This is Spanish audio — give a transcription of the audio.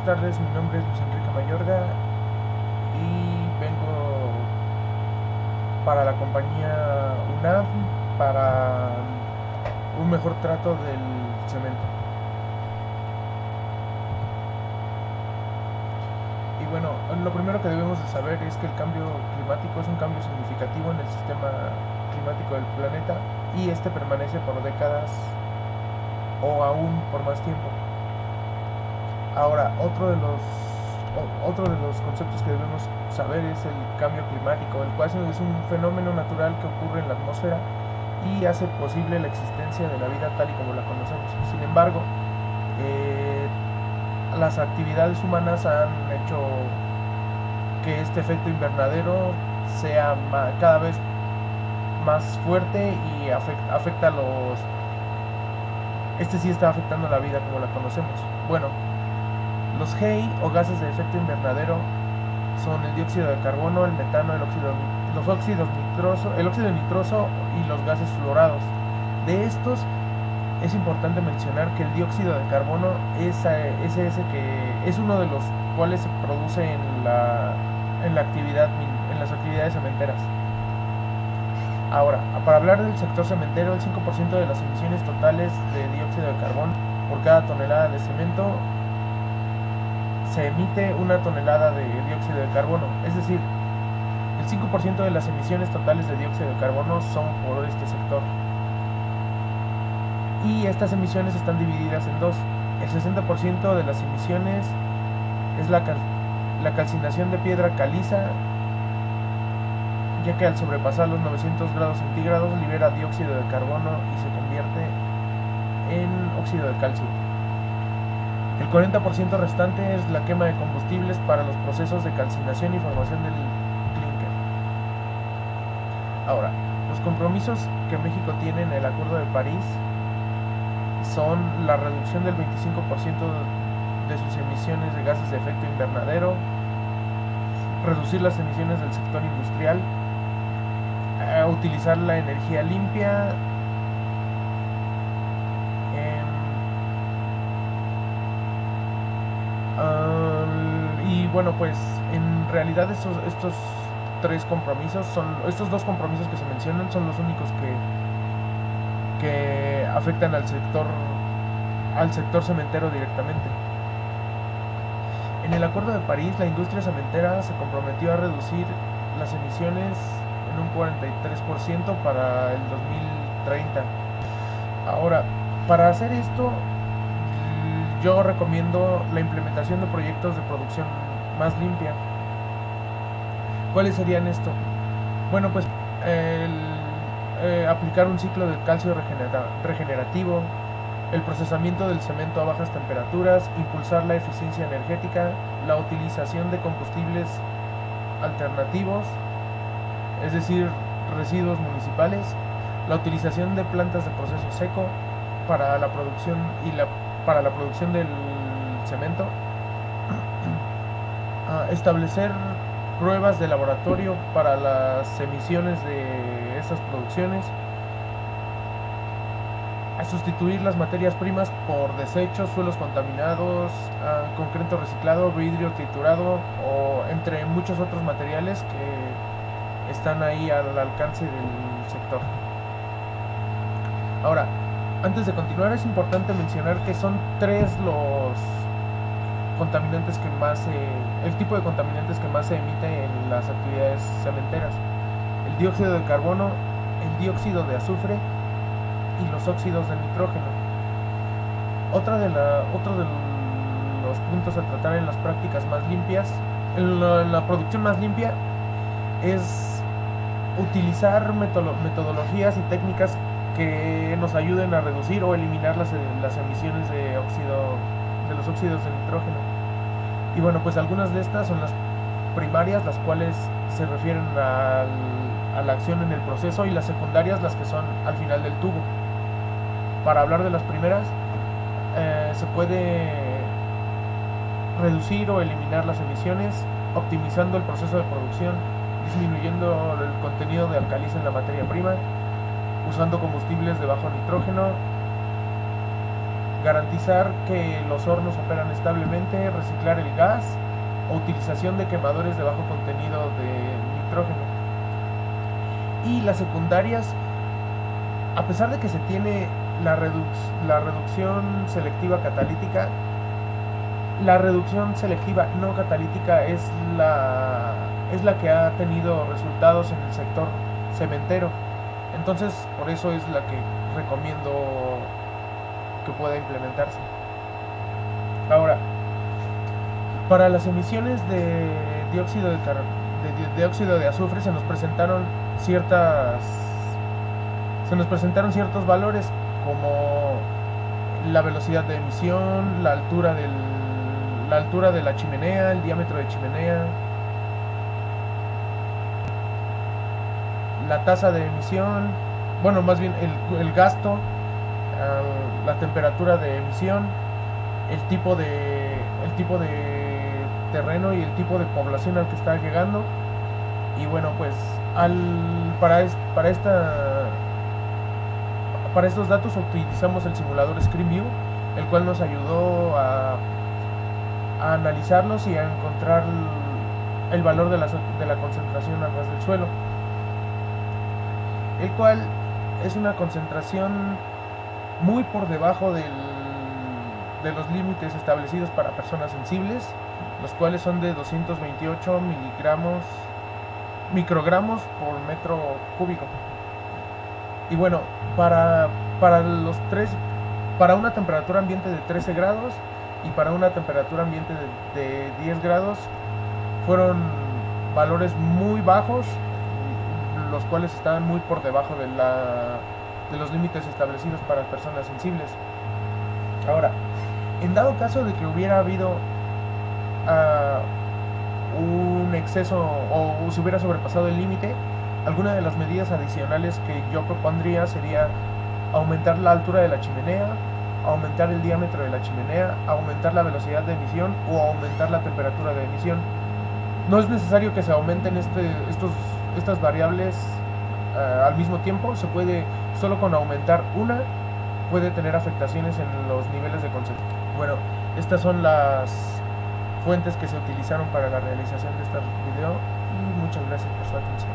tardes, mi nombre es Luis Enrique Mayorga y vengo para la compañía UNAM para un mejor trato del cemento. Y bueno, lo primero que debemos de saber es que el cambio climático es un cambio significativo en el sistema climático del planeta y este permanece por décadas o aún por más tiempo. Ahora, otro de los conceptos que debemos saber es el cambio climático, el cual es un fenómeno natural que ocurre en la atmósfera y hace posible la existencia de la vida tal y como la conocemos. Sin embargo, las actividades humanas han hecho que este efecto invernadero sea cada vez más fuerte y afecta a los... Este sí está afectando la vida como la conocemos. Bueno, los GEI o gases de efecto invernadero son el dióxido de carbono, el metano, el óxido nitroso y los gases fluorados. De estos es importante mencionar que el dióxido de carbono es ese que es uno de los cuales se produce en las actividades cementeras. Ahora, para hablar del sector cementero, el 5% de las emisiones totales de dióxido de carbono por cada tonelada de cemento se emite una tonelada de dióxido de carbono, es decir, el 5% de las emisiones totales de dióxido de carbono son por este sector. Y estas emisiones están divididas en dos. El 60% de las emisiones es la calcinación de piedra caliza, ya que al sobrepasar los 900 grados centígrados libera dióxido de carbono y se convierte en óxido de calcio. El 40% restante es la quema de combustibles para los procesos de calcinación y formación del clinker. Ahora, los compromisos que México tiene en el Acuerdo de París son la reducción del 25% de sus emisiones de gases de efecto invernadero, reducir las emisiones del sector industrial, utilizar la energía limpia, y bueno, pues en realidad estos dos compromisos que se mencionan son los únicos que afectan al sector cementero directamente. En el Acuerdo de París, la industria cementera se comprometió a reducir las emisiones en un 43% para el 2030. Ahora, para hacer esto, yo recomiendo la implementación de proyectos de producción más limpia. ¿Cuáles serían esto? Bueno, pues aplicar un ciclo del calcio regenerativo, el procesamiento del cemento a bajas temperaturas, impulsar la eficiencia energética, la utilización de combustibles alternativos, es decir, residuos municipales, la utilización de plantas de proceso seco para la producción del cemento, establecer pruebas de laboratorio para las emisiones de estas producciones, a sustituir las materias primas por desechos, suelos contaminados, concreto reciclado, vidrio triturado o entre muchos otros materiales que están ahí al alcance del sector. Ahora, antes de continuar es importante mencionar que son tres los contaminantes que más el tipo de contaminantes que más se emite en las actividades cementeras: el dióxido de carbono, el dióxido de azufre y los óxidos de nitrógeno. Otro de los puntos a tratar en las prácticas más limpias, en la producción más limpia, es utilizar metodologías y técnicas que nos ayuden a reducir o eliminar las emisiones de los óxidos de nitrógeno. Y bueno, pues algunas de estas son las primarias, las cuales se refieren a la acción en el proceso, y las secundarias, las que son al final del tubo. Para hablar de las primeras, se puede reducir o eliminar las emisiones optimizando el proceso de producción, disminuyendo el contenido de alcaliza en la materia prima, usando combustibles de bajo nitrógeno, garantizar que los hornos operan establemente, reciclar el gas o utilización de quemadores de bajo contenido de nitrógeno. Y las secundarias, a pesar de que se tiene la reducción selectiva catalítica, la reducción selectiva no catalítica es la que ha tenido resultados en el sector cementero. Entonces, por eso es la que recomiendo que pueda implementarse. Ahora, para las emisiones de dióxido de azufre se nos presentaron ciertos valores, como la velocidad de emisión, la altura de la chimenea, el diámetro de chimenea, la tasa de emisión, bueno, más bien el gasto, la temperatura de emisión, el tipo de terreno y el tipo de población al que está llegando. Y bueno, pues para estos datos utilizamos el simulador ScreenView, el cual nos ayudó a analizarlos y a encontrar el valor de la concentración a ras del suelo, el cual es una concentración muy por debajo de los límites establecidos para personas sensibles, los cuales son de 228 microgramos por metro cúbico. Y bueno, para una temperatura ambiente de 13 grados y para una temperatura ambiente de 10 grados fueron valores muy bajos, los cuales estaban muy por debajo de los límites establecidos para personas sensibles. Ahora, en dado caso de que hubiera habido un exceso o se hubiera sobrepasado el límite, alguna de las medidas adicionales que yo propondría sería aumentar la altura de la chimenea, aumentar el diámetro de la chimenea, aumentar la velocidad de emisión o aumentar la temperatura de emisión. No es necesario que se aumenten estas variables al mismo tiempo. Se puede, solo con aumentar una, puede tener afectaciones en los niveles de concentración. Bueno, estas son las fuentes que se utilizaron para la realización de este video y muchas gracias por su atención.